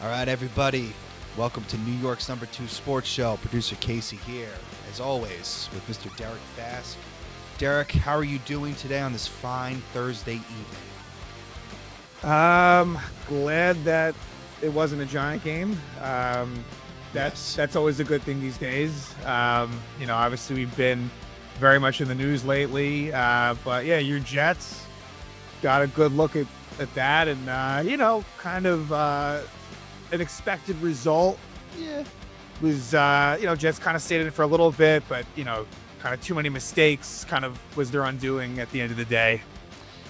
All right, everybody. Welcome to New York's #2 sports show. Producer Casey here, as always, with Mr. Derek Fask. Derek, how are you doing today on this fine Thursday evening? Glad that it wasn't a Giant game. That's always a good thing these days. Obviously we've been very much in the news lately. But yeah, your Jets got a good look at that, and kind of an expected result. Yeah. Was Jets kind of stayed in it for a little bit, but kind of too many mistakes kind of was their undoing at the end of the day.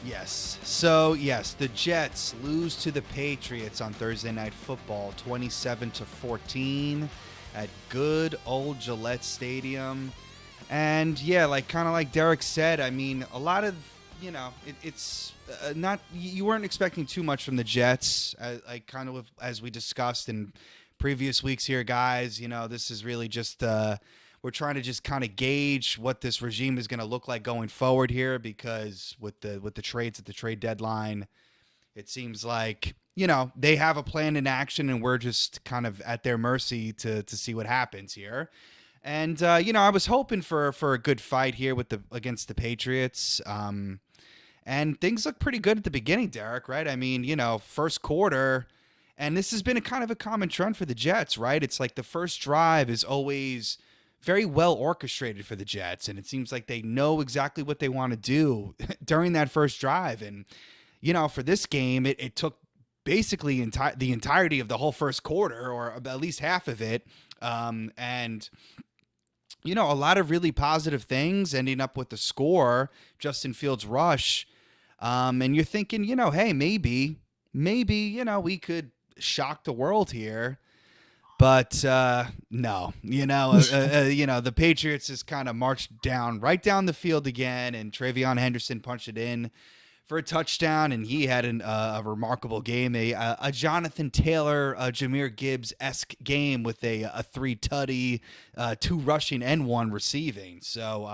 Yes. So, yes, the Jets lose to the Patriots on Thursday Night Football, 27-14 at good old Gillette Stadium. And, yeah, kind of like Derek said, I mean, a lot of, it's not, you weren't expecting too much from the Jets, kind of as we discussed in previous weeks here, guys. This is really just, we're trying to just kind of gauge what this regime is going to look like going forward here, because with the trades at the trade deadline, it seems like, they have a plan in action, and we're just kind of at their mercy to see what happens here. And, I was hoping for a good fight here against the Patriots. And things look pretty good at the beginning, Derek, right? I mean, first quarter, and this has been a kind of a common trend for the Jets, right? It's like the first drive is always very well orchestrated for the Jets, and it seems like they know exactly what they want to do during that first drive. And, for this game, it took basically the entirety of the whole first quarter, or at least half of it, and a lot of really positive things ending up with the score, Justin Fields' rush. And you're thinking, hey, maybe, we could shock the world here. But no, the Patriots just kind of marched right down the field again, and Travion Henderson punched it in for a touchdown, and he had a remarkable game, a Jonathan Taylor, Jahmyr Gibbs-esque game with a 3-tutty, 2 rushing and 1 receiving. So,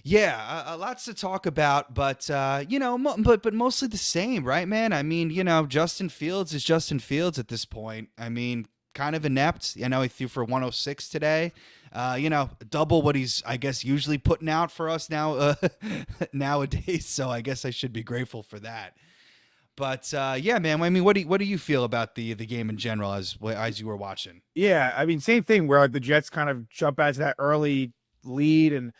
lots to talk about, but but mostly the same, right, man? I mean, Justin Fields is Justin Fields at this point. I mean, kind of inept. He threw for 106 today. Double what he's, I guess, usually putting out for us now nowadays. So I guess I should be grateful for that. But man. I mean, what do you feel about the game in general as you were watching? Yeah, I mean, same thing where the Jets kind of jump out to that early lead, and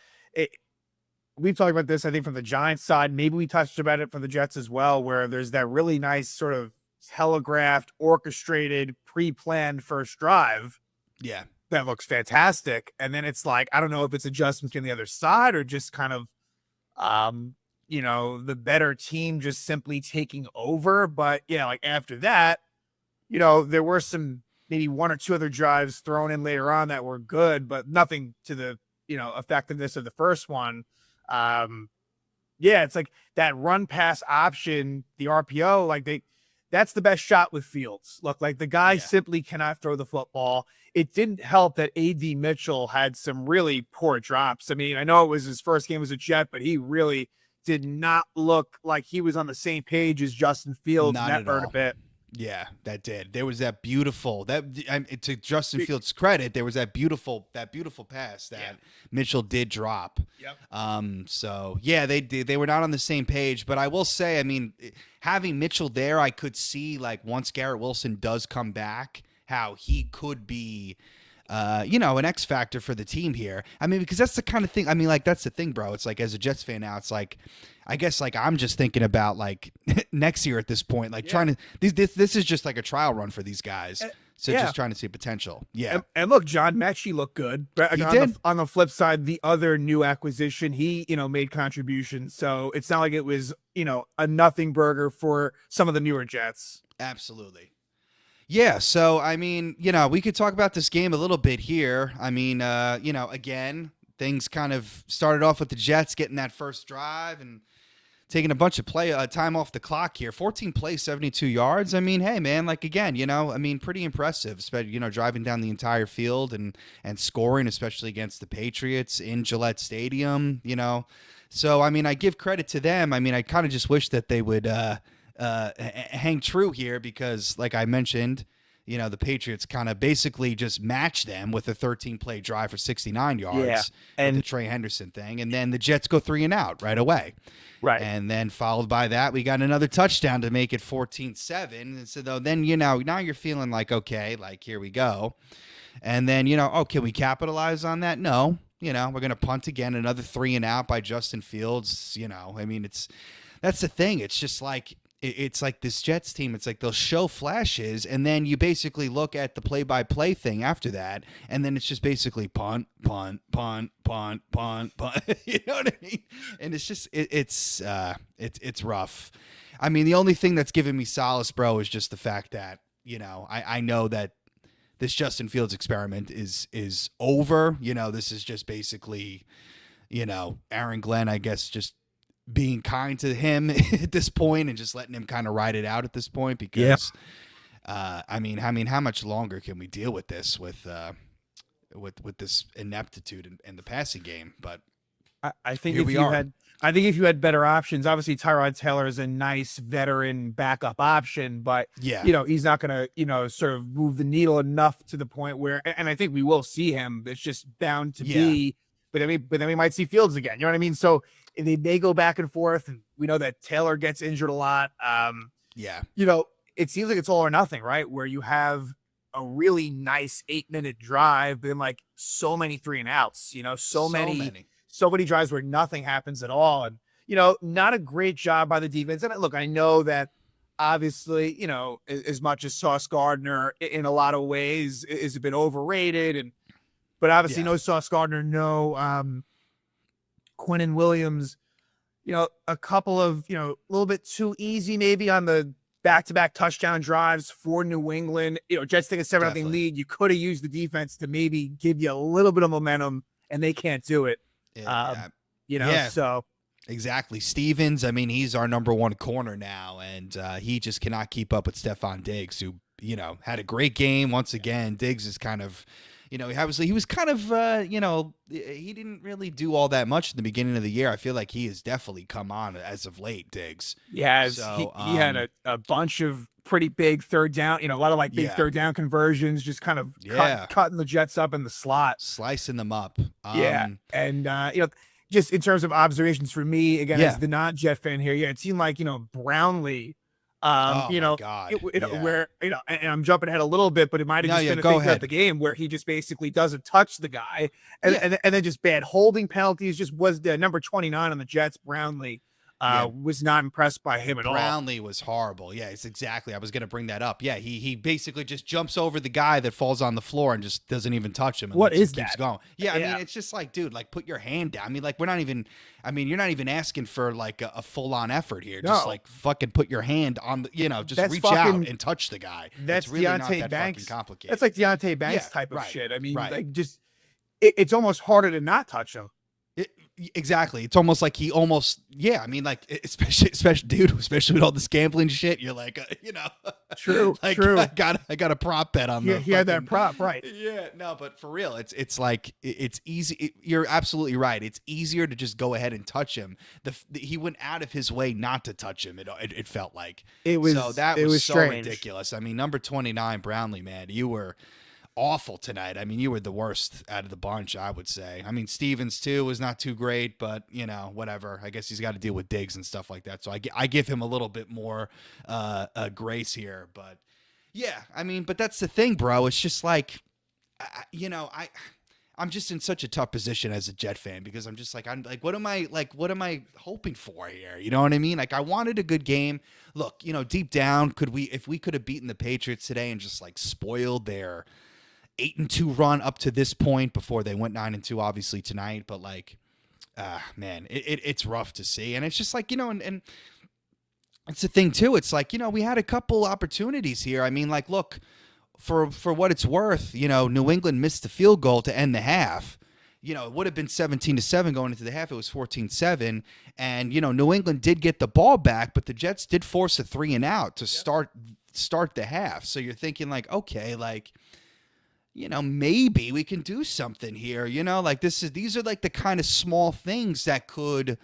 we've talked about this, I think, from the Giants side. Maybe we touched about it from the Jets as well, where there's that really nice sort of telegraphed, orchestrated, pre-planned first drive. Yeah. That looks fantastic. And then it's like, I don't know if it's adjustments on the other side or just kind of, the better team just simply taking over. But yeah, like after that, there were some, maybe 1 or 2 other drives thrown in later on that were good, but nothing to the, effectiveness of the first one. It's like that run pass option, the RPO, that's the best shot with Fields. Look, like the guy simply cannot throw the football. It didn't help that A.D. Mitchell had some really poor drops. I mean, I know it was his first game as a Jet, but he really did not look like he was on the same page as Justin Fields. Not and that at hurt all. a bit. Yeah, that did. There was that beautiful to Justin Fields' credit, there was that beautiful pass that Mitchell did drop. Yep. So yeah, they were not on the same page, but I will say, I mean, having Mitchell there, I could see, like, once Garrett Wilson does come back, how he could be an X factor for the team here. I mean, because that's the kind of thing, I mean, like, that's the thing, bro. It's like, as a Jets fan now, it's like, I guess, like, I'm just thinking about, like, next year at this point, like, trying to, this is just like a trial run for these guys. So just trying to see potential. Yeah. And look, John Mechie looked good. But He did. On the flip side, the other new acquisition, he, made contributions. So it's not like it was, a nothing burger for some of the newer Jets. Absolutely. Yeah, so, I mean, we could talk about this game a little bit here. I mean, again, things kind of started off with the Jets getting that first drive and taking a bunch of time off the clock here. 14 plays, 72 yards. I mean, hey, man, like, again, pretty impressive, especially, driving down the entire field and scoring, especially against the Patriots in Gillette Stadium, So, I mean, I give credit to them. I mean, I kind of just wish that they would hang true here because, like I mentioned, the Patriots kind of basically just match them with a 13-play drive for 69 Yeah. yards with the And Trey Henderson thing, and then the Jets go 3 and out right away. right. And then followed by that, we got another touchdown to make it 14-7. And so then, now you're feeling like, okay, like here we go. And then, can we capitalize on that? No. We're going to punt again, another 3 and out by Justin Fields. That's the thing. It's just like, it's like this Jets team. It's like they'll show flashes, and then you basically look at the play-by-play thing after that, and then it's just basically punt, punt, punt, punt, punt, punt. You know what I mean? And it's just it's rough. I mean, the only thing that's giving me solace, bro, is just the fact that I know that this Justin Fields experiment is over. This is just basically Aaron Glenn, I guess, just being kind to him at this point and just letting him kind of ride it out at this point because I mean how much longer can we deal with this with this ineptitude in the passing game? But I think if you had better options, obviously Tyrod Taylor is a nice veteran backup option, but he's not going to, sort of move the needle enough to the point where, and I think we will see him. It's just bound to be, but then we might see Fields again. You know what I mean? So they may go back and forth, and we know that Taylor gets injured a lot. It seems like it's all or nothing, right? Where you have a really nice 8-minute drive, but then like so many 3 and outs, so many drives where nothing happens at all. And, not a great job by the defense. And look, I know that obviously, as much as Sauce Gardner in a lot of ways is a bit overrated, but obviously no Sauce Gardner, no Quinnen Williams, a couple of, a little bit too easy maybe on the back-to-back touchdown drives for New England. Jets take a 7-0 lead. You could have used the defense to maybe give you a little bit of momentum, and they can't do it. So. Exactly. Stevens, I mean, he's our number one corner now, and he just cannot keep up with Stephon Diggs, who, had a great game once again. Diggs is kind of, he was kind of, he didn't really do all that much in the beginning of the year. I feel like he has definitely come on as of late, Diggs. Yeah, so, he had a bunch of pretty big third down, a lot of like big third down conversions, just kind of cutting the Jets up in the slot. Slicing them up. And, just in terms of observations for me, again, as the non-Jet fan here, it seemed like, Brownlee, God. Where, and I'm jumping ahead a little bit, but it might have just been a thing throughout the game where he just basically doesn't touch the guy. And then just bad holding penalties. Just was the number 29 on the Jets, Brownlee. Was not impressed by him at all. Brownlee was horrible. Yeah, it's exactly. I was going to bring that up. Yeah, he basically just jumps over the guy that falls on the floor and just doesn't even touch him. And what is keeps that? Going. Yeah, I mean, it's just like, dude, like put your hand down. I mean, like you're not even asking for like a full on effort here. Just like fucking put your hand on the, just reach out and touch the guy. That's really Deontay not that Banks. fucking complicated. That's like Deontay Banks type of shit. I mean, like just it's almost harder to not touch him. Exactly. It's almost like he almost, I mean, like, especially with all this gambling shit, you're like, True, like, true. I got a prop bet on he had that prop, right? Yeah, no, but for real, it's like, it's easy. You're absolutely right. It's easier to just go ahead and touch him. He went out of his way not to touch him. It felt like it was so strange. ridiculous. I mean, number 29, Brownlee, man, you were awful tonight. I mean, you were the worst out of the bunch, I would say. I mean, Stevens too was not too great, but whatever. I guess he's got to deal with Diggs and stuff like that. So I give him a little bit more grace here. But yeah, I mean, but that's the thing, bro. It's just like, I'm just in such a tough position as a Jet fan because I'm just like, what am I hoping for here? You know what I mean? Like, I wanted a good game. Look, deep down, if we could have beaten the Patriots today and just like spoiled their 8-2 run up to this point before they went 9-2, obviously tonight, but like, man, it's rough to see. And it's just like, and it's the thing too. It's like, we had a couple opportunities here. I mean, like, look, for what it's worth, New England missed the field goal to end the half. It would have been 17-7 going into the half. It was 14-7. And, New England did get the ball back, but the Jets did force a 3 and out to start the half. So you're thinking like, okay, like, maybe we can do something here, like these are like the kind of small things that could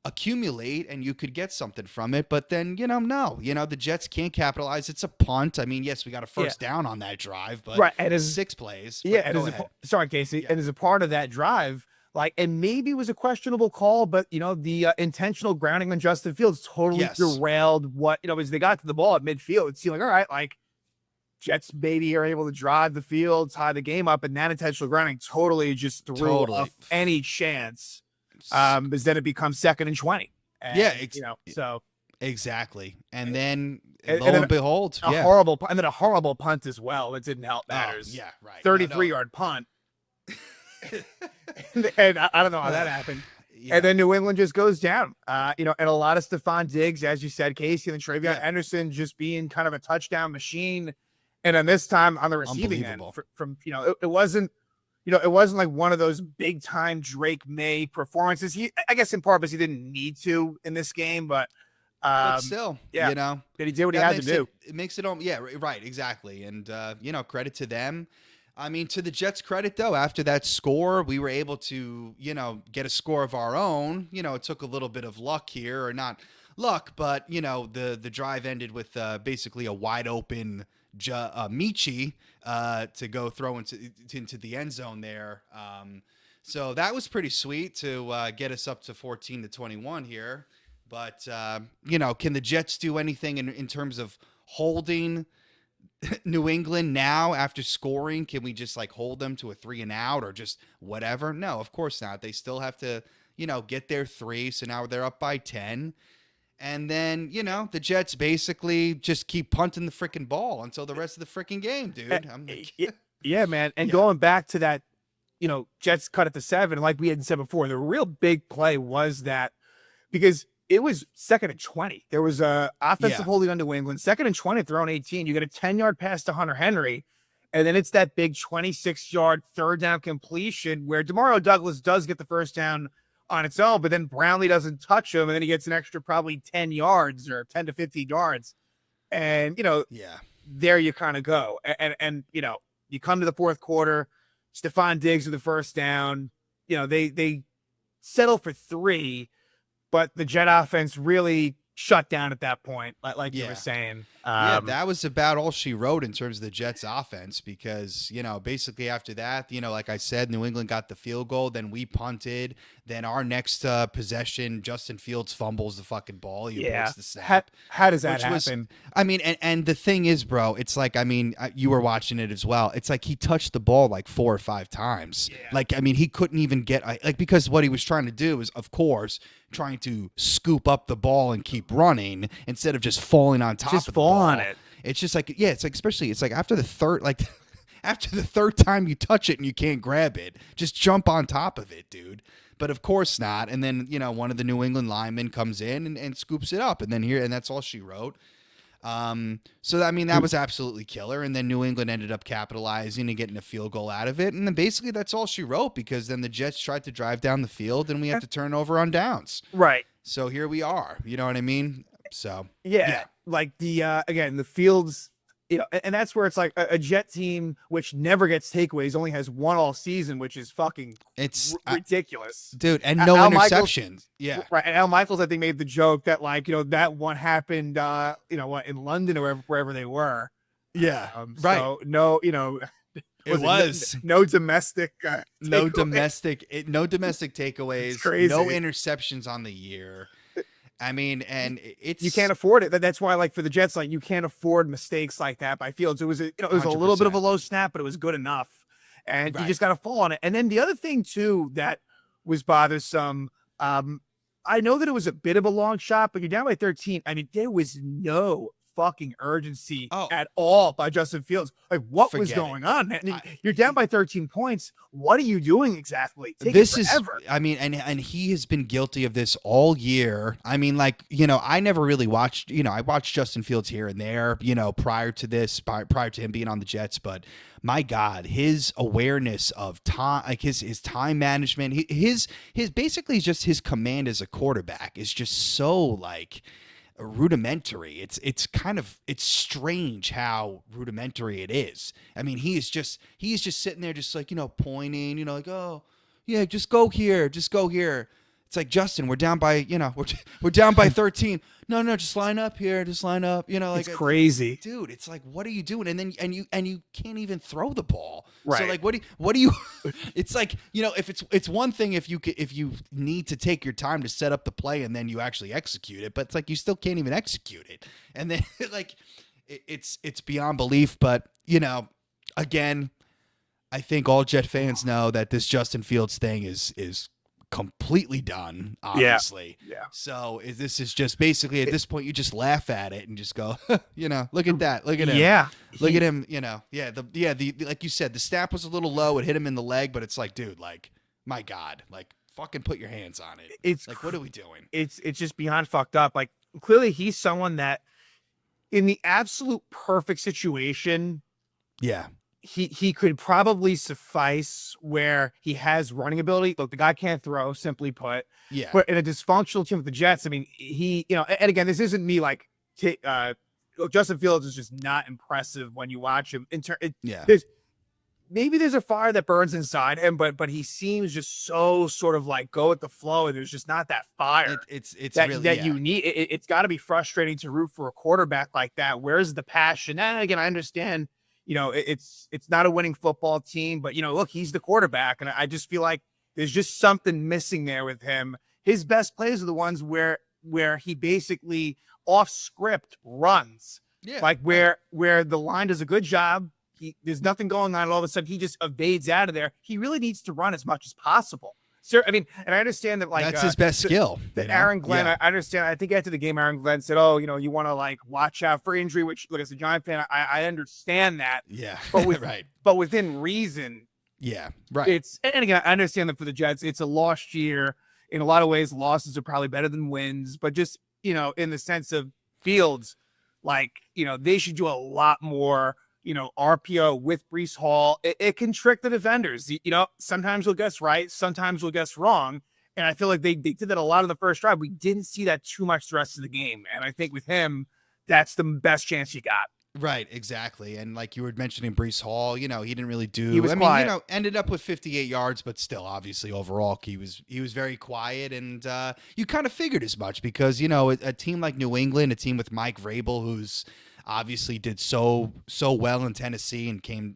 accumulate and you could get something from it. But then, no, the Jets can't capitalize. It's a punt. I mean, yes, we got a first down on that drive, but right, and as 6 plays. yeah, But and go ahead. sorry, Casey, Yeah. and as a part of that drive, like, and maybe it was a questionable call, but the intentional grounding on Justin Fields totally Yes. derailed what as they got to the ball at midfield. It seemed like, all right, like Jets maybe are able to drive the field, tie the game up, and that intentional grounding totally just threw off any chance. Because then it becomes 2nd and 20. And, so exactly. And then and lo then and behold, a horrible punt as well. That didn't help Oh, matters. yeah, right. 33-yard punt. and I don't know how that happened. Yeah. And then New England just goes down. And a lot of Stephon Diggs, as you said, Casey, and Travion Anderson just being kind of a touchdown machine. And then this time on the receiving end, from it wasn't. It wasn't like one of those big time Drake May performances. I guess in part because he didn't need to in this game, but still, that he did what he had to do. It makes it all, right, exactly. And, credit to them. I mean, to the Jets' credit, though, after that score, we were able to, get a score of our own. It took a little bit of luck here, or not luck, but, the drive ended with basically a wide open Michi to go throw into the end zone there. So that was pretty sweet to get us up to 14-21 here. But, can the Jets do anything in terms of holding New England now after scoring? Can we just hold them to a 3-and-out or just whatever? No, of course not. They still have to, get their 3. So now they're up by 10. And then, the Jets basically just keep punting the freaking ball until the rest of the freaking game, dude. I'm like, yeah, man. And going back to that, Jets cut it to 7. Like we had said before, the real big play was that because it was 2nd and 20. There was a offensive holding on New England. 2nd and 20, thrown 18. You get a 10-yard pass to Hunter Henry. And then it's that big 26-yard third down completion where DeMario Douglas does get the first down on its own, but then Brownlee doesn't touch him, and then he gets an extra probably 10 yards or 10 to 15 yards. And, there you kind of go. And you come to the fourth quarter, Stephon Diggs with the first down. They settle for 3, but the Jet offense really shut down at that point, like you were saying. That was about all she wrote in terms of the Jets offense because, basically after that, like I said, New England got the field goal, then we punted, then our next possession, Justin Fields fumbles the fucking ball. He breaks the snap. How does that happen? And the thing is, bro, it's like, you were watching it as well. It's like he touched the ball 4 or 5 times. Yeah. He couldn't even get, because what he was trying to do is, of course, trying to scoop up the ball and keep running instead of just falling on top of the ball. On it. It's just especially after the third, after the third time you touch it and you can't grab it, just jump on top of it, dude. But of course not. And then, one of the New England linemen comes in and scoops it up. And then and that's all she wrote. So that was absolutely killer. And then New England ended up capitalizing and getting a field goal out of it. And then basically that's all she wrote because then the Jets tried to drive down the field and we had to turn over on downs. Right. So here we are. You know what I mean? So like again, the Fields, and that's where it's like a Jet team which never gets takeaways only has 1 all season, which is fucking ridiculous, dude. And no interceptions. Right. And Al Michaels, I think, made the joke that that one happened, in London or wherever they were. Yeah. Right. So no, it was no domestic, no domestic takeaways, crazy. No interceptions on the year. And it's you can't afford it. That's why, for the Jets, you can't afford mistakes like that by Fields. It was a little bit of a low snap, but it was good enough, and you just got to fall on it. And then the other thing too that was bothersome. I know that it was a bit of a long shot, but you're down by 13. There was no fucking urgency at all by Justin Fields. What was going on, man? You're down by 13 points. What are you doing exactly? This is, and he has been guilty of this all year. I never really watched, I watched Justin Fields here and there, prior to this, prior to him being on the Jets, but my God, his awareness of time, his time management, his basically just his command as a quarterback is just so rudimentary. It's strange how rudimentary it is. He is just sitting there just pointing, oh yeah, just go here. It's like, Justin, we're down by, we're down by 13. No, just line up here. Just line up. Like, it's crazy, dude. It's like, what are you doing? And then you can't even throw the ball. Right. So like, what do you? It's like, if it's one thing if you need to take your time to set up the play and then you actually execute it, but it's like you still can't even execute it. And then like, it's beyond belief. But again, I think all Jet fans know that this Justin Fields thing is completely done, obviously. Yeah. So this is just basically at this point you just laugh at it and just go, look at that, look at him, look at him, the like you said, the snap was a little low, it hit him in the leg, but it's like, dude, like, my God, like, fucking put your hands on it. It's like, what are we doing? It's just beyond fucked up. Like, clearly he's someone that, in the absolute perfect situation, he could probably suffice where he has running ability. Look, the guy can't throw, simply put. Yeah. But in a dysfunctional team with the Jets, I mean, he, and again, this isn't me like, Justin Fields is just not impressive when you watch him. There's a fire that burns inside him, but he seems just so sort of like go with the flow, and there's just not that fire. It's that, really, that you need. It's got to be frustrating to root for a quarterback like that. Where's the passion? And again, I understand. It's not a winning football team, but look, he's the quarterback, and I just feel like there's just something missing there with him. His best plays are the ones where he basically off script runs, like where the line does a good job. There's nothing going on, and all of a sudden he just evades out of there. He really needs to run as much as possible. So, I mean, and I understand that, like, that's his best skill. Aaron Glenn, I understand. I think after the game, Aaron Glenn said, "Oh, you want to like watch out for injury." Which, look, as a Giant fan, I understand that. Yeah, but right. But within reason. Yeah, right. And again, I understand that for the Jets, it's a lost year. In a lot of ways, losses are probably better than wins. But just in the sense of Fields, like they should do a lot more. RPO with Breece Hall, it can trick the defenders. Sometimes we'll guess right, sometimes we'll guess wrong. And I feel like they did that a lot of the first drive. We didn't see that too much the rest of the game. And I think with him, that's the best chance you got. Right, exactly. And like you were mentioning Breece Hall, he didn't really do. He was quiet. Ended up with 58 yards, but still, obviously, overall, he was very quiet. And you kind of figured as much because a team like New England, a team with Mike Vrabel, who's obviously did so well in Tennessee and came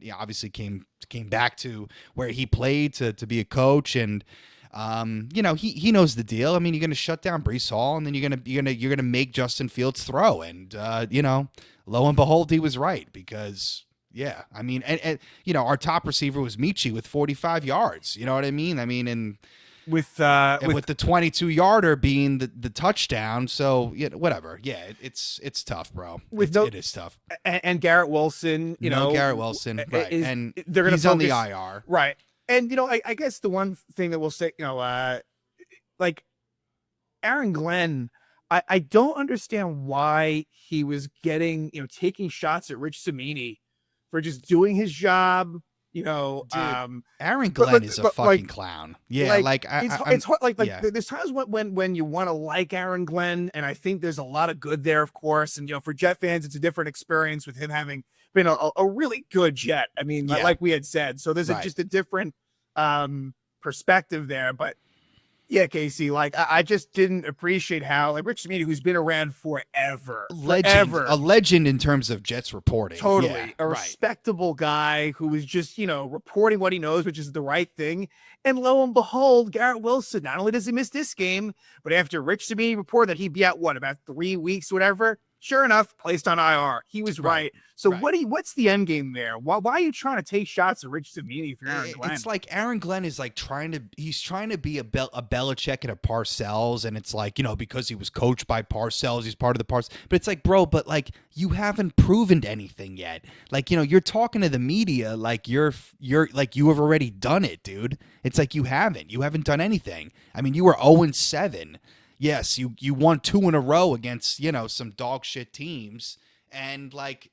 back to where he played to be a coach, and he knows the deal. I mean, you're going to shut down Breece Hall, and then you're going to make Justin Fields throw, and lo and behold, he was right because and our top receiver was Michi with 45 yards. You know what I mean? And with the 22-yarder being the touchdown, so whatever. Yeah, it's tough, bro. It is tough. And Garrett Wilson, Garrett Wilson, right? And they're gonna he's on the IR, right? And I guess the one thing that we'll say, like Aaron Glenn, I don't understand why he was getting taking shots at Rich Cimini for just doing his job. Dude, Aaron Glenn is a fucking clown. Yeah, it's hard. There's times when you want to like Aaron Glenn, and I think there's a lot of good there, of course. And for Jet fans, it's a different experience with him having been a really good Jet. I mean, like we had said, so there's just a different perspective there. But yeah, Casey, like I just didn't appreciate how Rich Cimini, who's been around forever, a legend in terms of Jets reporting, totally a respectable guy who was just reporting what he knows, which is the right thing. And lo and behold, Garrett Wilson, not only does he miss this game, but after Rich Cimini reported that he'd be out about 3 weeks, whatever. Sure enough, placed on IR. He was right. So what's the end game there? Why are you trying to take shots at Rich Cimini if you're Aaron Glenn? It's like Aaron Glenn is like trying to be a Belichick and a Parcells, and it's like, because he was coached by Parcells, he's part of the Parcells. But it's like, bro, but like you haven't proven anything yet. Like, you're talking to the media like you're like you have already done it, dude. It's like you haven't done anything. I mean, you were 0-7. Yes, you won 2 in a row against, some dog shit teams. And look,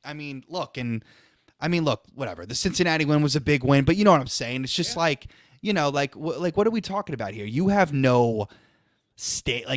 whatever. The Cincinnati win was a big win, but you know what I'm saying? It's just like what are we talking about here? You have no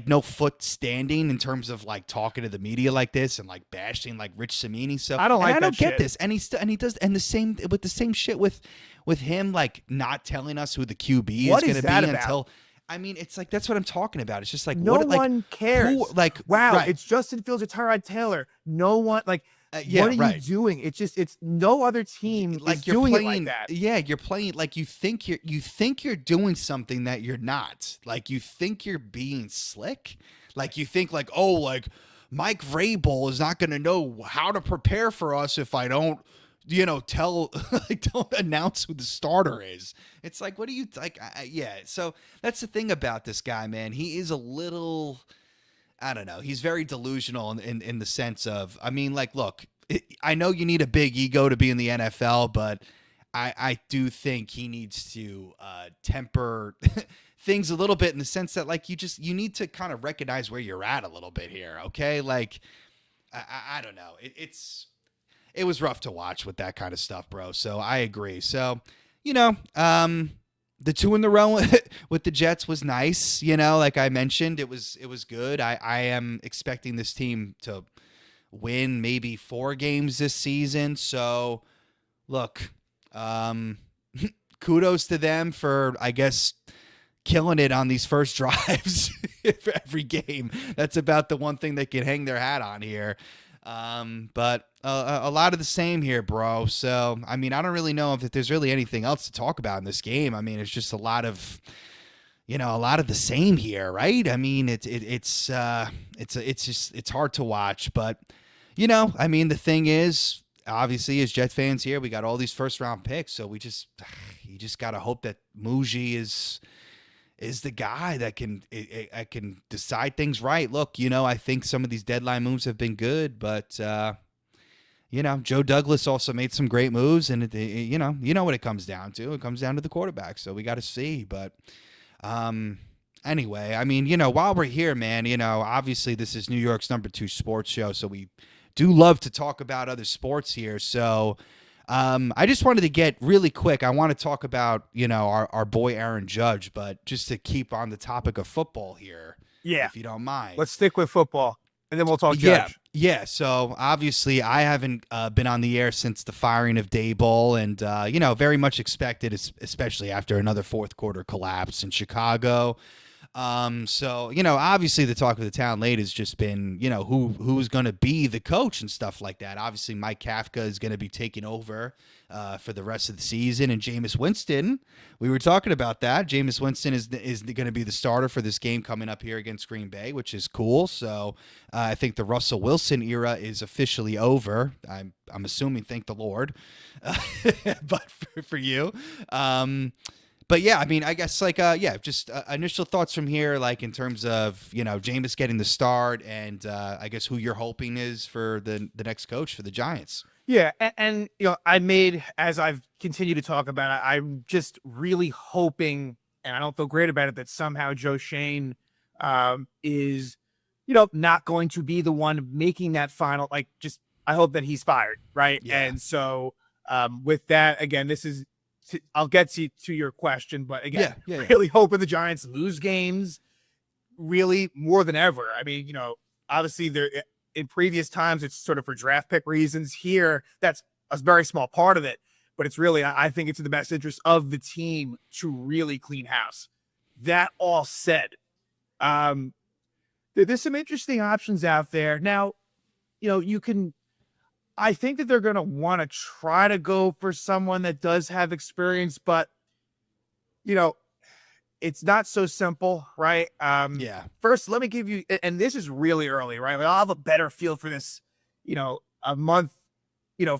no foot standing in terms of like talking to the media like this and like bashing like Rich Cimini. So I don't get this. And he does, and the same shit with him like not telling us who the QB is going to be until. I mean, it's like that's what I'm talking about. It's just like No what, like one cares. who, like Wow, right? it's Justin Fields or Tyrod Taylor. No one Yeah, what are you right. doing? It's no other team is Like you're doing it like playing, that. yeah, you're playing like you think you're doing something that you're not. Like you think you're being slick. Like you think like, oh, like Mike Vrabel is not going to know how to prepare for us if I don't, tell like don't announce who the starter is. It's like, what do you like? Yeah. So that's the thing about this guy, man. He is a little, I don't know. He's very delusional in the sense of, I mean, like, look, I know you need a big ego to be in the NFL, but I do think he needs to temper things a little bit in the sense that, like, you need to kind of recognize where you're at a little bit here, okay? Like, I don't know. It was rough to watch with that kind of stuff, bro. So I agree. So, the 2 in the row with the Jets was nice. Like I mentioned, it was good. I am expecting this team to win maybe 4 games this season. So, look, kudos to them for, I guess, killing it on these first drives for every game. That's about the one thing they can hang their hat on here. But a lot of the same here, bro. So, I mean, I don't really know if there's really anything else to talk about in this game. I mean, it's just a lot of the same here, right? I mean, it's hard to watch, but I mean, the thing is, obviously, as Jet fans here, we got all these first round picks, so you just gotta hope that Muji is the guy that can decide things right. Look, I think some of these deadline moves have been good, but Joe Douglas also made some great moves, and you know what it comes down to. It comes down to the quarterback, so we got to see. But anyway, I mean, while we're here, man, obviously this is New York's #2 sports show, so we do love to talk about other sports here. So I just wanted to get really quick. I want to talk about, our boy Aaron Judge, but just to keep on the topic of football here, Yeah. if you don't mind. Let's stick with football, and then we'll talk Judge. Yeah. So obviously I haven't been on the air since the firing of Daboll, and, very much expected, especially after another fourth quarter collapse in Chicago. So, obviously the talk of the town late has just been, who's going to be the coach and stuff like that. Obviously Mike Kafka is going to be taking over for the rest of the season, and Jameis Winston, we were talking about that. Jameis Winston is going to be the starter for this game coming up here against Green Bay, which is cool. So I think the Russell Wilson era is officially over. I'm assuming, thank the Lord, but for you, but yeah, I mean, I guess just initial thoughts from here, like in terms of, Jameis getting the start, and I guess who you're hoping is for the next coach for the Giants. Yeah, and as I've continued to talk about it, I'm just really hoping, and I don't feel great about it, that somehow Joe Shane is, not going to be the one making that final. Like, just I hope that he's fired, right? Yeah. And so with that, again, I'll get to your question, but again, really hoping the Giants lose games, really more than ever. I mean, obviously they're in previous times, it's sort of for draft pick reasons. Here, that's a very small part of it, but it's really, I think it's in the best interest of the team to really clean house. That all said, there's some interesting options out there. Now, I think that they're going to want to try to go for someone that does have experience, but, it's not so simple, right? First, let me give you, and this is really early, right? I'll have a better feel for this, a month,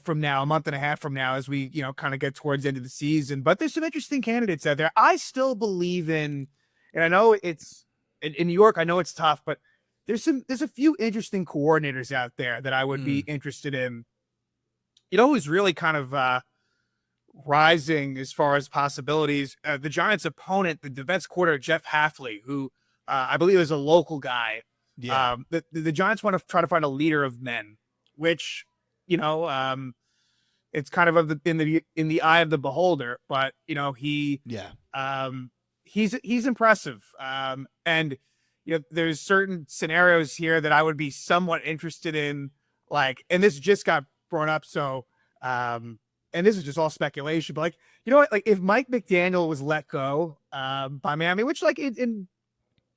from now, a month and a half from now, as we, kind of get towards the end of the season. But there's some interesting candidates out there. I still believe in, and I know it's in New York, I know it's tough, but there's a few interesting coordinators out there that I would be interested in. Who's really kind of rising as far as possibilities. The Giants' opponent, the defense coordinator, Jeff Hafley, who I believe is a local guy. Yeah. The Giants want to try to find a leader of men, which, it's kind of in the eye of the beholder, but he's impressive. And there's certain scenarios here that I would be somewhat interested in, like, and this just got brought up. So, and this is just all speculation, but like, what, like if Mike McDaniel was let go, by Miami, which like in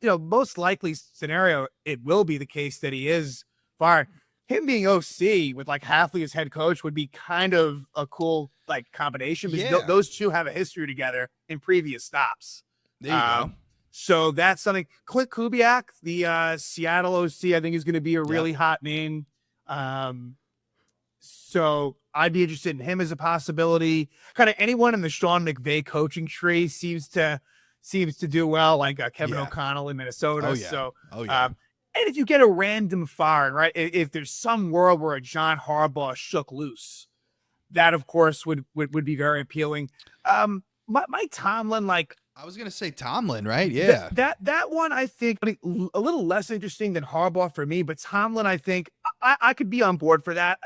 most likely scenario, it will be the case that he is fired. Him being OC with like Halfley as head coach would be kind of a cool like combination because Yeah. those two have a history together in previous stops. There you go. So that's something. Clint Kubiak, the Seattle OC, I think is going to be a really Yep. hot name. So I'd be interested in him as a possibility. Kind of anyone in the Sean McVay coaching tree seems to do well, like Kevin O'Connell in Minnesota. Oh, yeah. So, Oh, yeah. and if you get a random firing, right? If there's some world where a John Harbaugh shook loose, that of course would be very appealing. Mike Tomlin, like I was gonna say Tomlin, right? Yeah. that one I think a little less interesting than Harbaugh for me, but Tomlin, I think I could be on board for that.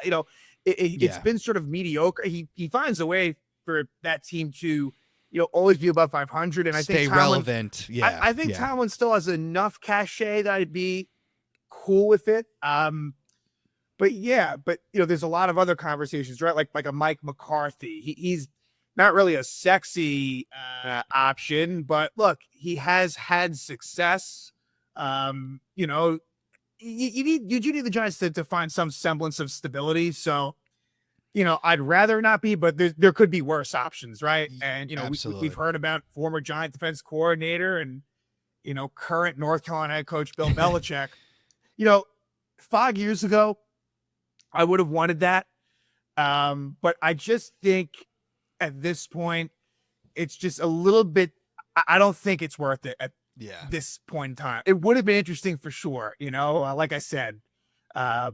It's been sort of mediocre. He finds a way for that team to always be above 500, and I Stay think Tomlin, relevant. Yeah. I think Tomlin still has enough cachet that I'd be cool with it. But there's a lot of other conversations, right? Like a Mike McCarthy. He's not really a sexy option, but look, he has had success. You do need the Giants to find some semblance of stability. So, I'd rather not be, but there could be worse options, right? And we've heard about former Giant defense coordinator and current North Carolina head coach Bill Belichick. 5 years ago, I would have wanted that, but I just think at this point, it's just a little bit. I don't think it's worth it at this point in time. It would have been interesting for sure. Like I said, back,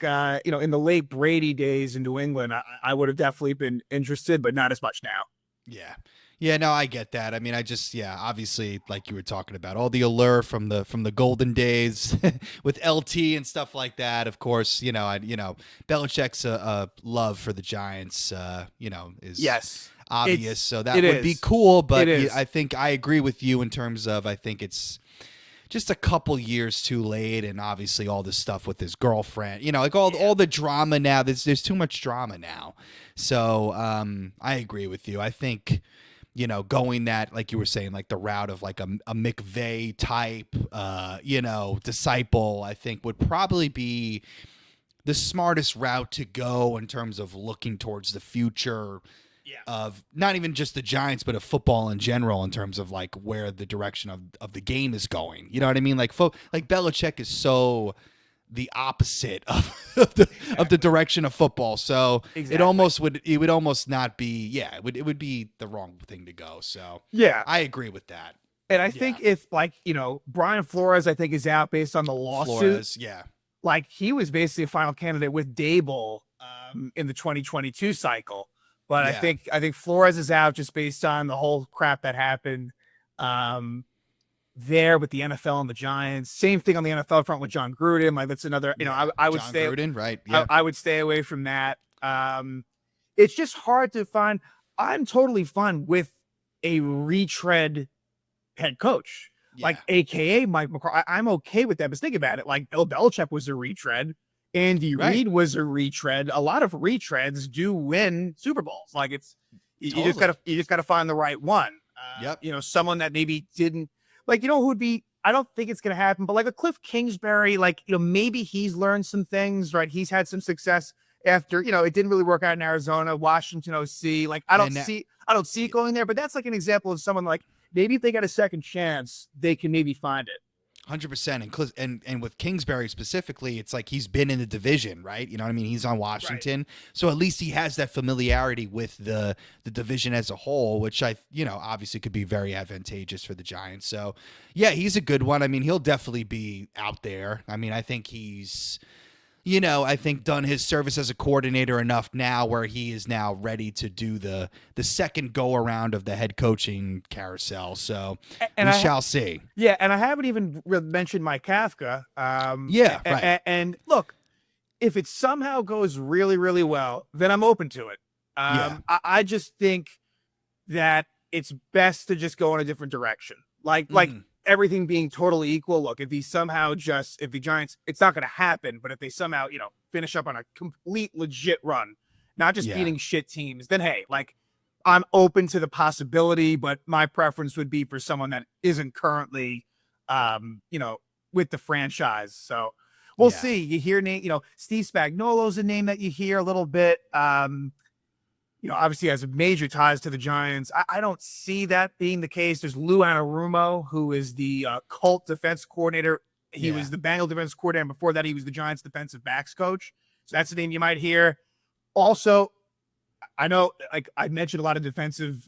in the late Brady days in New England, I would have definitely been interested, but not as much now. Yeah. Yeah, no, I get that. I mean, obviously, like you were talking about, all the allure from the golden days with LT and stuff like that. Of course, Belichick's love for the Giants, is obvious. So that would be cool. But I think I agree with you in terms of I think it's just a couple years too late, and obviously all this stuff with his girlfriend, all the drama now. There's too much drama now. So I agree with you. I think. Going that, like you were saying, like the route of like a McVay type, disciple, I think would probably be the smartest route to go in terms of looking towards the future of not even just the Giants, but of football in general in terms of like where the direction of the game is going. You know what I mean? Like Belichick is so the opposite of the direction of football. So it would almost not be, it would be the wrong thing to go. So I agree with that. And I think if Brian Flores, I think is out based on the lawsuit. Like he was basically a final candidate with Dable in the 2022 cycle. But I think Flores is out just based on the whole crap that happened. There with the NFL and the Giants, same thing on the NFL front with John Gruden. Like that's another, I would stay. Gruden, right? I would stay away from that. It's just hard to find. I'm totally fine with a retread head coach, like AKA Mike McCarthy. I'm okay with that. But think about it. Like Bill Belichick was a retread. Andy Reid was a retread. A lot of retreads do win Super Bowls. Like you just gotta find the right one. Someone that maybe didn't. Like, who would be, I don't think it's going to happen, but like a Cliff Kingsbury, like, maybe he's learned some things, right? He's had some success after, it didn't really work out in Arizona, Washington OC. Like, I don't see it going there, but that's like an example of someone like, maybe if they get a second chance, they can maybe find it. 100%. And with Kingsbury specifically, it's like he's been in the division, right? You know what I mean? He's on Washington. Right. So at least he has that familiarity with the division as a whole, which obviously could be very advantageous for the Giants. So, he's a good one. I mean, he'll definitely be out there. I mean, I think he's done his service as a coordinator enough now where he is now ready to do the second go around of the head coaching carousel. So we shall see. Yeah, and I haven't even mentioned Mike Kafka. Right. And look, if it somehow goes really, really well, then I'm open to it. I just think that it's best to just go in a different direction. Like everything being totally equal. Look, if the Giants, it's not going to happen, but if they somehow, finish up on a complete legit run, not just beating shit teams, then hey, like I'm open to the possibility, but my preference would be for someone that isn't currently, with the franchise. So we'll Yeah. see. You hear Steve Spagnuolo's a name that you hear a little bit. Obviously has major ties to the Giants. I don't see that being the case. There's Lou Anarumo, who is the Colt defense coordinator. He was the Bengal defense coordinator. And before that, he was the Giants defensive backs coach. So that's the name you might hear. Also, I know, like I mentioned, a lot of defensive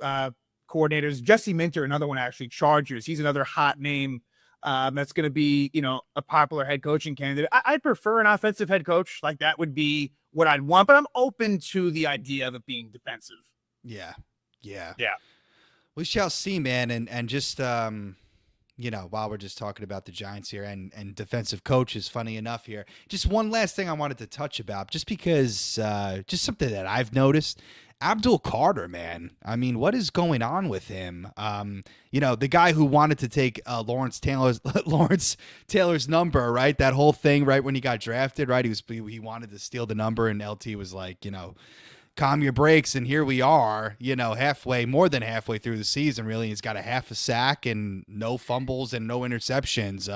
coordinators. Jesse Minter, another one, actually, Chargers. He's another hot name that's going to be, a popular head coaching candidate. I'd prefer an offensive head coach. Like that would be what I'd want, but I'm open to the idea of it being defensive. Yeah. Yeah. We shall see, man. And just, while we're just talking about the Giants here and defensive coaches, funny enough here, just one last thing I wanted to touch about, just because, just something that I've noticed. Abdul Carter, man. I mean, what is going on with him? The guy who wanted to take Lawrence Taylor's number, right? That whole thing, right when he got drafted, right? He wanted to steal the number, and LT was like, calm your brakes, and here we are, more than halfway through the season, really. He's got a half a sack and no fumbles and no interceptions.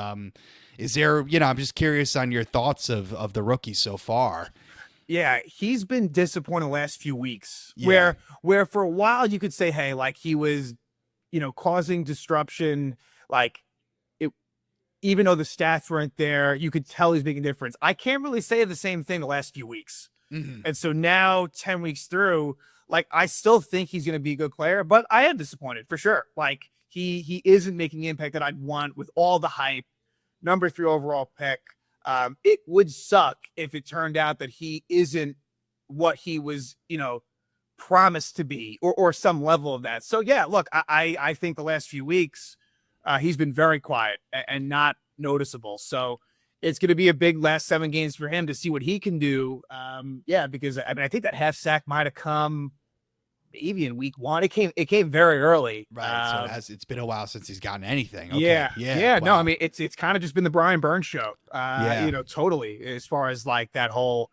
Is there, I'm just curious on your thoughts of the rookie so far. Yeah, he's been disappointing the last few weeks. Yeah. Where for a while you could say, hey, like he was, causing disruption, like even though the stats weren't there, you could tell he's making a difference. I can't really say the same thing the last few weeks. Mm-hmm. And so now 10 weeks through, like I still think he's going to be a good player, but I am disappointed for sure. Like he isn't making the impact that I'd want with all the hype. Number 3 overall pick. It would suck if it turned out that he isn't what he was, promised to be or some level of that. So yeah, look, I think the last few weeks, he's been very quiet and not noticeable. So it's going to be a big last 7 games for him to see what he can do. Because I think that half sack might've come maybe in week 1. It came very early. Right. So it's been a while since he's gotten anything. Okay. Yeah. Wow. No, I mean, it's kind of just been the Brian Burns show, totally, as far as like that whole,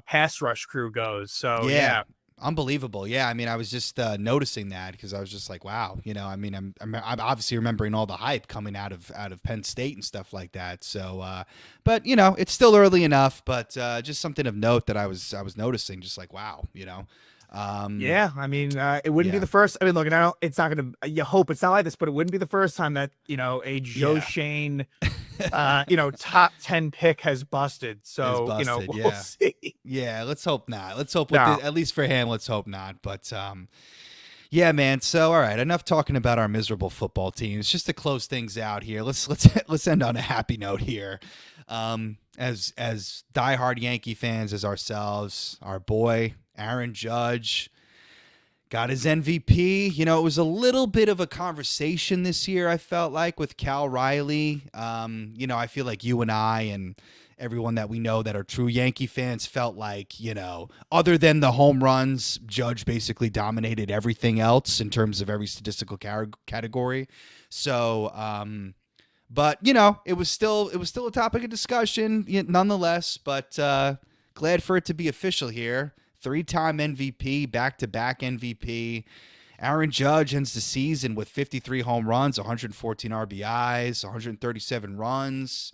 pass rush crew goes. So yeah. Unbelievable. Yeah. I mean, I was just noticing that because I was just like, wow, I'm obviously remembering all the hype coming out of Penn State and stuff like that. So, but it's still early enough, but just something of note that I was noticing, just like, wow, I mean, it wouldn't be the first. I mean, look, it's not going to, you hope it's not like this, but it wouldn't be the first time that, a Joe Shane, top 10 pick has busted. So, we'll see. Yeah, let's hope not. Let's hope, at least for him, let's hope not. But, yeah, man. So, all right, enough talking about our miserable football teams. Just to close things out here, let's end on a happy note here. As diehard Yankee fans as ourselves, our boy Aaron Judge got his MVP. It was a little bit of a conversation this year, I felt like, with Cal Riley. I feel like you and I and everyone that we know that are true Yankee fans felt like, other than the home runs, Judge basically dominated everything else in terms of every statistical category. So, but it was still a topic of discussion nonetheless, but glad for it to be official here. 3-time MVP, back-to-back MVP. Aaron Judge ends the season with 53 home runs, 114 RBIs, 137 runs.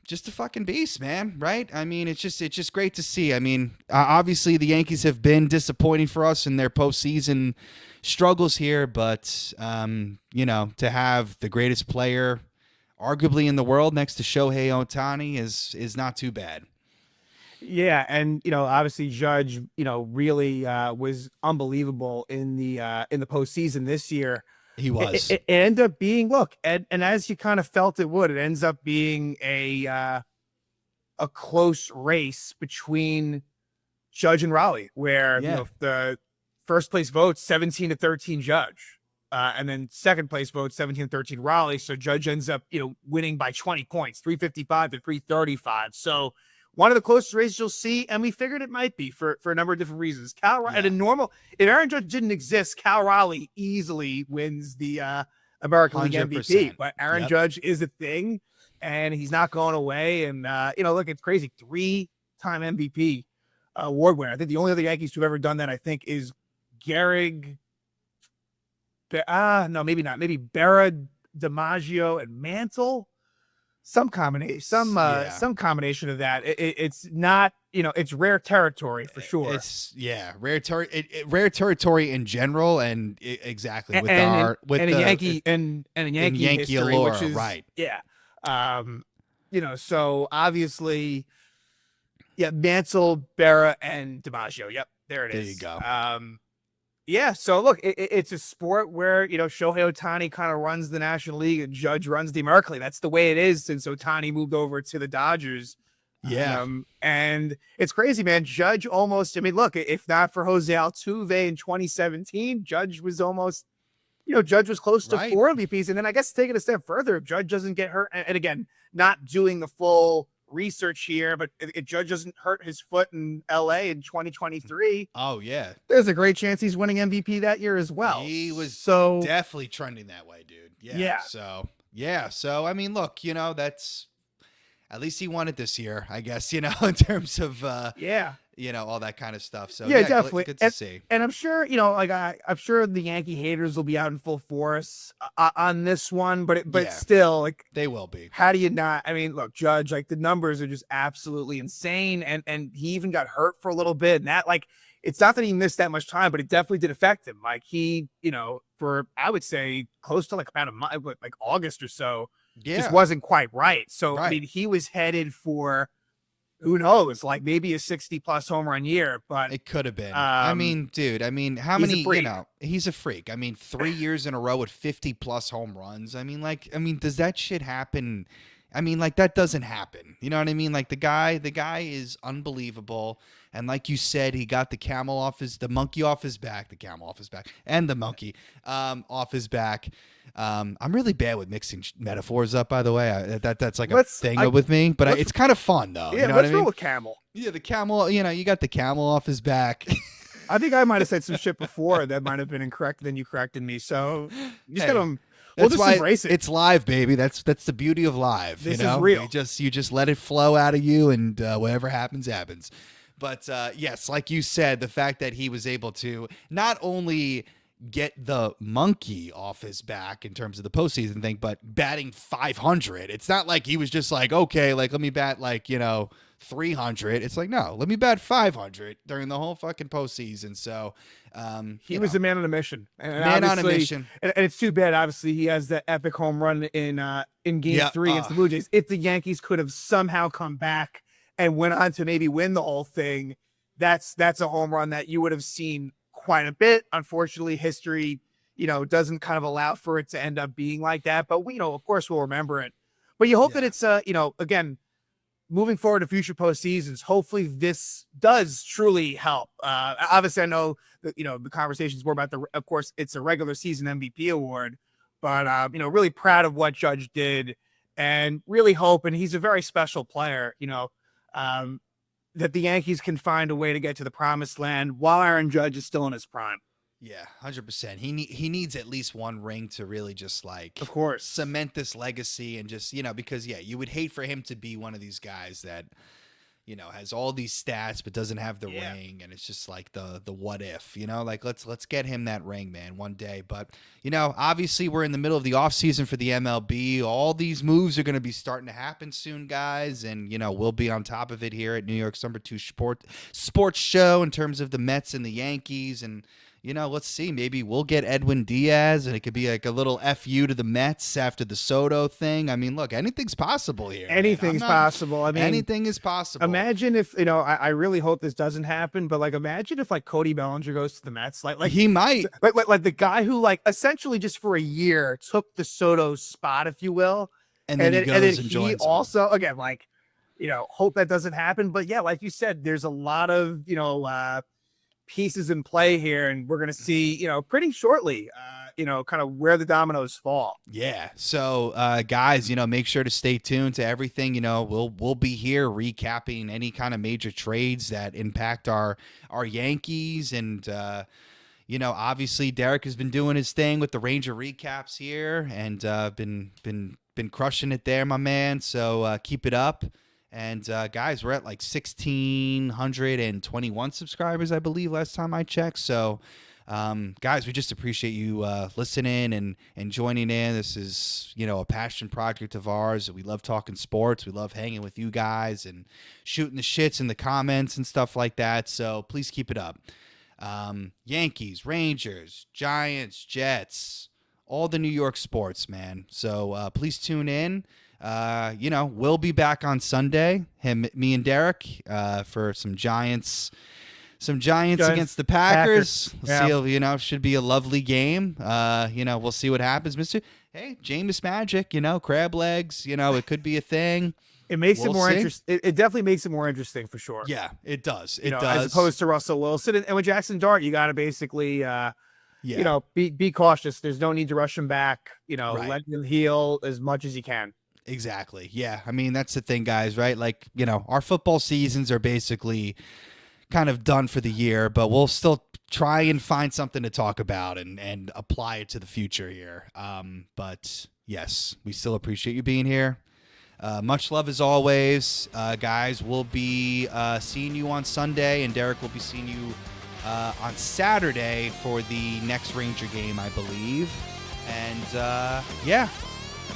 Just a fucking beast, man, right? I mean, it's just great to see. I mean, obviously the Yankees have been disappointing for us in their postseason struggles here, but to have the greatest player arguably in the world next to Shohei Ohtani is not too bad. Yeah, and obviously Judge, really was unbelievable in the postseason this year. He was. It ended up being, and as you kind of felt it would, it ends up being a close race between Judge and Raleigh, where the first place vote 17-13 Judge, and then second place vote 17-13 Raleigh. So Judge ends up winning by 20 points, 355-335. So one of the closest races you'll see, and we figured it might be for a number of different reasons. Cal Riley, if Aaron Judge didn't exist, Cal Riley easily wins the American League MVP. But Aaron Judge is a thing, and he's not going away. And look, it's crazy. 3-time MVP award winner. I think the only other Yankees who've ever done that, I think, is Gehrig, no, maybe not. Maybe Berra, DiMaggio, and Mantle. Some combination, some combination of that. It's not, it's rare territory for sure. It's rare territory in general, and exactly with a Yankee history, allure, which is right? Yeah, so obviously, yeah, Mansell, Berra, and DiMaggio. Yep, there it is. There you go. Yeah, so look, it's a sport where, Shohei Ohtani kind of runs the National League and Judge runs the American League. That's the way it is since Ohtani moved over to the Dodgers. Yeah. And it's crazy, man. Judge almost, look, if not for Jose Altuve in 2017, Judge was almost, Judge was close to 4 MVPs. And then I guess take it a step further, if Judge doesn't get hurt, and again, not doing the full research here, but if Judge doesn't hurt his foot in LA in 2023, oh yeah, there's a great chance he's winning MVP that year as well. He was definitely trending that way, dude. Yeah. So look, that's at least he won it this year, I guess, in terms of all that kind of stuff. So yeah, definitely good to see. And I'm sure, I'm sure the Yankee haters will be out in full force on this one, but still, like, they will be. How do you not? Look, Judge, like, the numbers are just absolutely insane, and he even got hurt for a little bit, and that, like, it's not that he missed that much time, but it definitely did affect him. Like, he, for, I would say, close to like about a month, like August or so, just wasn't quite right. So he was headed for, who knows, like maybe a 60+ home run year, but it could have been. Dude, how many, he's a freak. 3 years in a row with 50+ home runs. Does that shit happen? That doesn't happen. You know what I mean? Like, the guy is unbelievable. And like you said, he got the monkey off his back, the camel off his back, and the monkey off his back. I'm really bad with mixing metaphors up, by the way. That's like a thing with me, but it's kind of fun though. Yeah, you know what's what I mean? wrong with camel? Yeah, the camel. You got the camel off his back. I think I might have said some shit before that might have been incorrect. Then you corrected me, so you just gotta. We'll just embrace it. It's live, baby. That's the beauty of live. This is real. You just let it flow out of you, and whatever happens, happens. But yes, like you said, the fact that he was able to not only get the monkey off his back in terms of the postseason thing, but batting 500. It's not like he was just like, okay, like, let me bat 300. It's like, no, let me bat 500 during the whole fucking postseason. So he was a man on a mission. Man on a mission. And it's too bad, obviously, he has that epic home run in game 3 against the Blue Jays. If the Yankees could have somehow come back and went on to maybe win the whole thing, that's a home run that you would have seen quite a bit. Unfortunately, history, doesn't kind of allow for it to end up being like that. But we, of course, we'll remember it. But you hope that it's, again, moving forward to future postseasons, hopefully this does truly help. Obviously, I know that, the conversations were about of course, it's a regular season MVP award, but, really proud of what Judge did, and really hope, and he's a very special player, that the Yankees can find a way to get to the promised land while Aaron Judge is still in his prime. Yeah, 100%. He needs at least one ring to really just, like, of course, cement this legacy, and just, because you would hate for him to be one of these guys that, has all these stats but doesn't have the ring, and it's just like the what if, like, let's get him that ring, man, one day. But obviously we're in the middle of the offseason for the MLB. All these moves are going to be starting to happen soon, guys, and we'll be on top of it here at New York's #2 sports show in terms of the Mets and the Yankees. And let's see. Maybe we'll get Edwin Diaz, and it could be like a little FU to the Mets after the Soto thing. Look, anything's possible here. Anything's possible. Anything is possible. Imagine if, I really hope this doesn't happen, but, like, imagine if, like, Cody Bellinger goes to the Mets. Like he might. Like the guy who, like, essentially just for a year took the Soto spot, if you will. And then he goes and joins also, again, like, hope that doesn't happen. But, yeah, like you said, there's a lot of, pieces in play here, and we're going to see, pretty shortly, kind of where the dominoes fall. Yeah. So, guys, make sure to stay tuned to everything. We'll be here recapping any kind of major trades that impact our Yankees. And, obviously Derek has been doing his thing with the Ranger recaps here, and been crushing it there, my man. So, keep it up. And guys, we're at like 1,621 subscribers, I believe, last time I checked. So Guys, we just appreciate you listening and joining in. This is, a passion project of ours. We love talking sports. We love hanging with you guys and shooting the shits in the comments and stuff like that. So please keep it up. Yankees, Rangers, Giants, Jets, all the New York sports, man. So please tune in. We'll be back on Sunday, me and Derek, for some Giants against the Packers. We'll see, should be a lovely game. We'll see what happens, Mr. Hey, Jameis Magic, crab legs, it could be a thing. It makes it more interesting. It definitely makes it more interesting for sure. Yeah, it does. It does. As opposed to Russell Wilson. And with Jackson Dart, you got to basically, be cautious. There's no need to rush him back. Right. Let him heal as much as you can. Exactly. Yeah. I mean, that's the thing, guys, right? Like, our football seasons are basically kind of done for the year, but we'll still try and find something to talk about and apply it to the future here. But yes, we still appreciate you being here. Much love as always, guys. We'll be seeing you on Sunday, and Derek will be seeing you on Saturday for the next Ranger game, I believe. And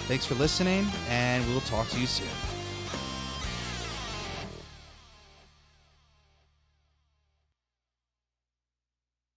thanks for listening, and we'll talk to you soon.